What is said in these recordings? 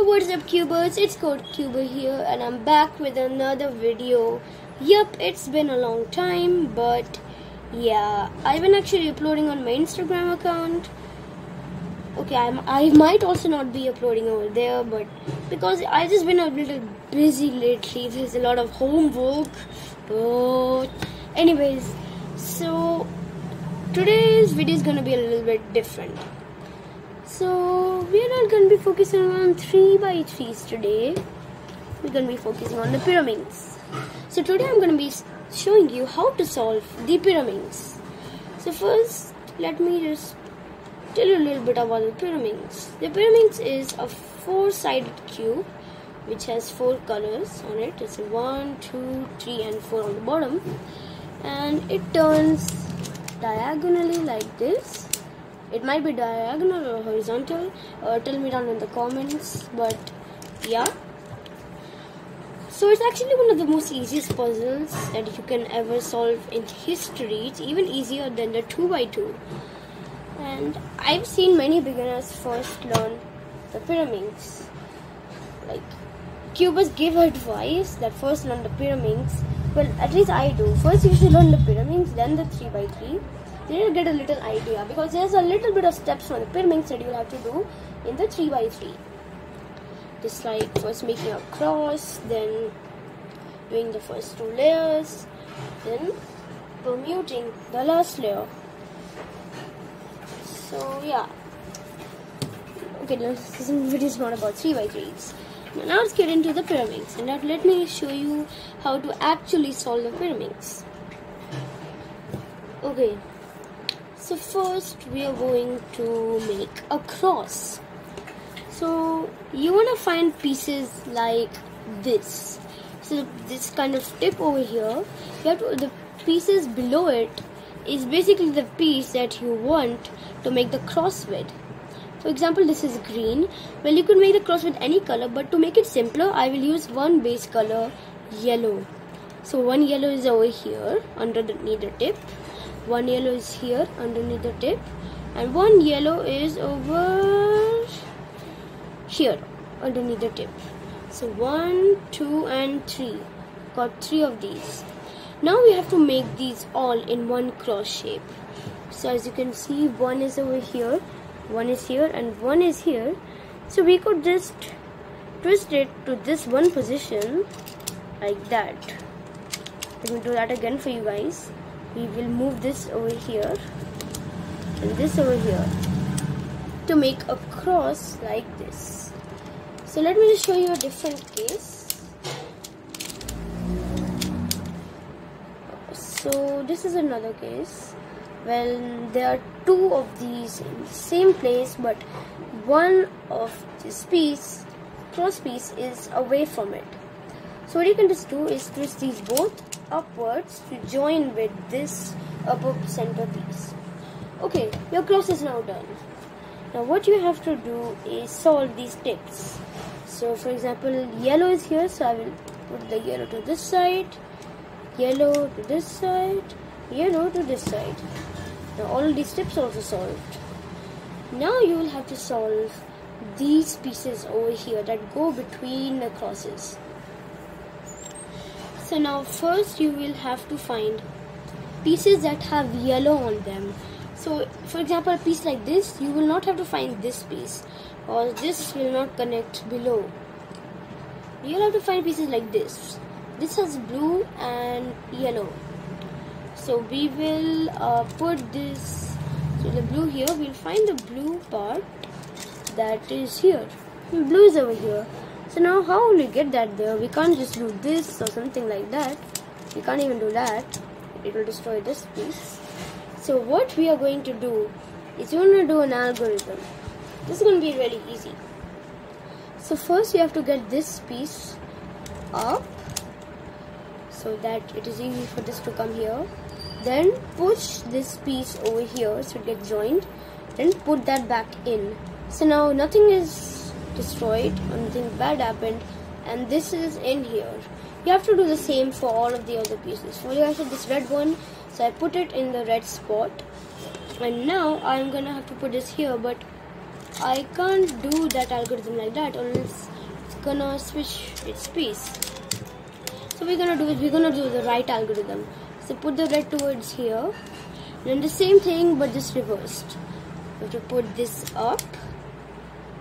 So what's up, Cubers? It's Code Cuber here, and I'm back with another video. Yup, it's been a long time, but yeah, I've been actually uploading on my Instagram account. Okay, I might also not be uploading over there, but because I've just been a little busy lately, there's a lot of homework. But anyways, so today's video is gonna be a little bit different. So we're not going to be focusing on 3x3s today. We're going to be focusing on the Pyraminx. So today I'm going to be showing you how to solve the Pyraminx. So first, let me just tell you a little bit about the Pyraminx. The Pyraminx is a 4-sided cube which has 4 colors on it. It's 1, 2, 3 and 4 on the bottom. And it turns diagonally like this. It might be diagonal or horizontal, tell me down in the comments, but yeah. So it's actually one of the most easiest puzzles that you can ever solve in history. It's even easier than the 2x2. And I've seen many beginners first learn the Pyraminx. Like, Cubers give advice that first learn the Pyraminx. Well, at least I do. First you should learn the Pyraminx, then the 3x3. Then you'll get a little idea, because there's a little bit of steps from the Pyraminx that you'll have to do in the 3x3. Just like first making a cross, then doing the first 2 layers, then permuting the last layer. So yeah. Okay, this video is not about 3x3s. Now let's get into the Pyraminx, and now let me show you how to actually solve the Pyraminx. Okay. So first we are going to make a cross. So you want to find pieces like this. So this kind of tip over here, you have to, the pieces below it is basically the piece that you want to make the cross with. For example, this is green. Well, you could make the cross with any color, but to make it simpler, I will use one base color, yellow. So one yellow is over here underneath the tip. One yellow is here underneath the tip, and one yellow is over here underneath the tip. So 1, 2 and 3. Got 3 of these. Now we have to make these all in one cross shape. So as you can see, one is over here, one is here and one is here. So we could just twist it to this one position like that. Let me do that again for you guys. We will move this over here and this over here to make a cross like this. So let me just show you a different case. So this is another case. Well, there are 2 of these in the same place, but one of this piece, cross piece, is away from it. So what you can just do is twist these both upwards to join with this upper center piece. Okay, your cross is now done. Now what you have to do is solve these tips. So for example, yellow is here, so I will put the yellow to this side, yellow to this side, yellow to this side. Now all these tips are also solved. Now you will have to solve these pieces over here that go between the crosses. So now first you will have to find pieces that have yellow on them. So for example, a piece like this, you will not have to find this piece, or this will not connect below. You will have to find pieces like this. This has blue and yellow. So we will put this, so the blue here, we'll find the blue part that is here. The blue is over here. So now how will we get that there? We can't just do this or something like that. We can't even do that. It will destroy this piece. So what we are going to do is we're going to do an algorithm. This is going to be really easy. So first you have to get this piece up so that it is easy for this to come here. Then push this piece over here so it gets joined. Then put that back in. So now nothing is destroyed, nothing bad happened, and this is in here. You have to do the same for all of the other pieces. For example, this red one, so I put it in the red spot, and now I'm gonna have to put this here, but I can't do that algorithm like that, or else it's gonna switch its piece. So we're gonna do the right algorithm. So put the red towards here, and the same thing but just reversed. You have to put this up,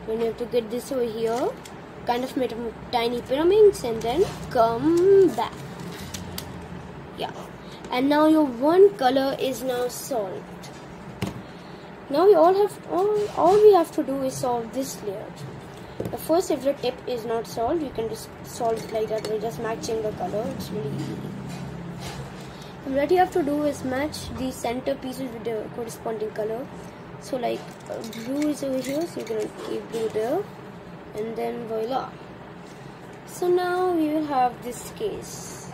then you have to get this over here, kind of make a tiny Pyraminx, and then come back. Yeah, and now your one color is now solved. Now we all we have to do is solve this layer. The first, if the tip is not solved, you can just solve it like that. We're just matching the color. It's really easy. And what you have to do is match the center pieces with the corresponding color. So like blue is over here, so you're gonna keep blue there, and then voila. So now we will have this case.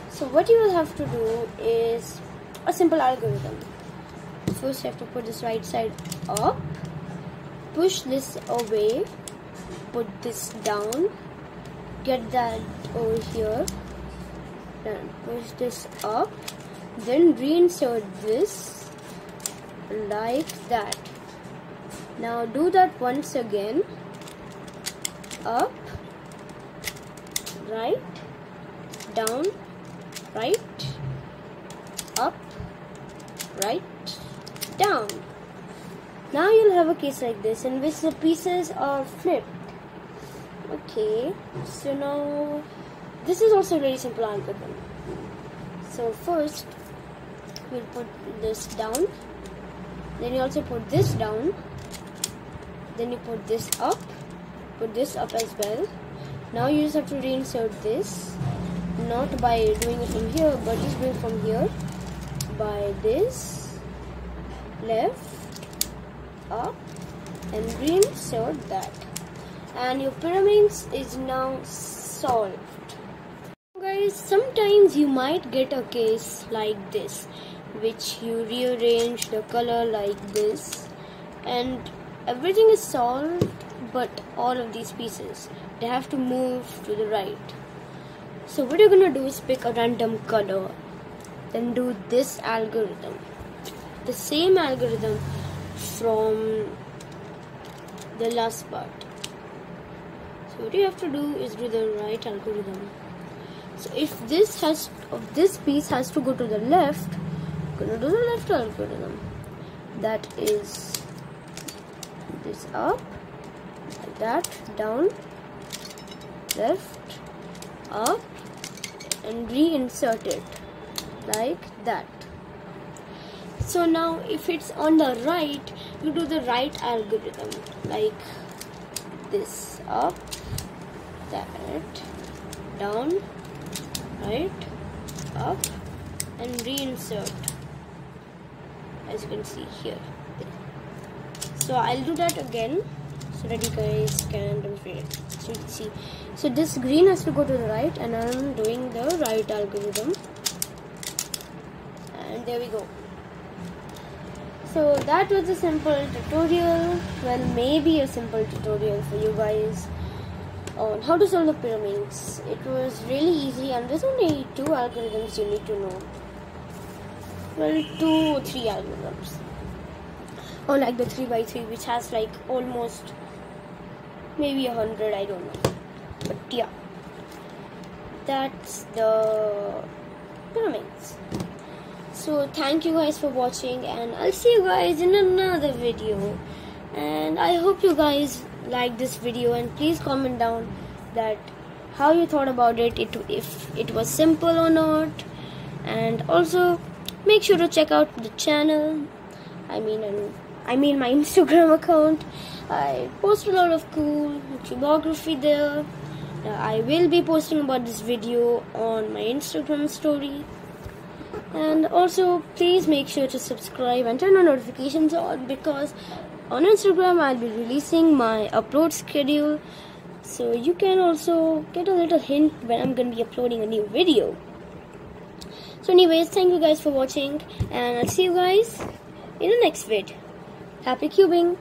So what you will have to do is a simple algorithm. First you have to put this right side up, push this away, put this down, get that over here, then push this up, then reinsert this like that. Now do that once again, up, right, down, right, up, right, down. Now you'll have a case like this in which the pieces are flipped. Okay, so now this is also a very simple algorithm. So first we'll put this down, then you also put this down, then you put this up as well. Now you just have to reinsert this, not by doing it from here, but just doing it from here, by this, left, up, and reinsert that. And your Pyraminx is now solved. Guys, sometimes you might get a case like this, which you rearrange the color like this, and everything is solved, but all of these pieces, they have to move to the right. So what you're gonna do is pick a random color, then do this algorithm, the same algorithm from the last part. So what you have to do is do the right algorithm. So if this piece has to go to the left, I'm gonna do the left algorithm. That is this up, like that, down, left, up, and reinsert it like that. So now if it's on the right, you do the right algorithm like this, up, that, down, right, up, and reinsert, as you can see here. So I'll do that again so that you guys can demonstrate it. So you can see, so this green has to go to the right, and I'm doing the right algorithm, and there we go. So that was a simple tutorial, well, maybe a simple tutorial for you guys on how to solve the Pyraminx. It was really easy, and there's only 2 algorithms you need to know. Well, 2 or 3 algorithms. Or like the 3x3, which has like almost maybe 100, I don't know. But yeah, that's the Pyraminx. So thank you guys for watching, and I'll see you guys in another video. And I hope you guys like this video, and please comment down that how you thought about it, if it was simple or not. And also make sure to check out the channel, I mean my Instagram account. I post a lot of cool geography there. I will be posting about this video on my Instagram story. And also please make sure to subscribe and turn on notifications on, because on Instagram I'll be releasing my upload schedule, so you can also get a little hint when I'm going to be uploading a new video. So anyways, thank you guys for watching, and I'll see you guys in the next vid. Happy cubing!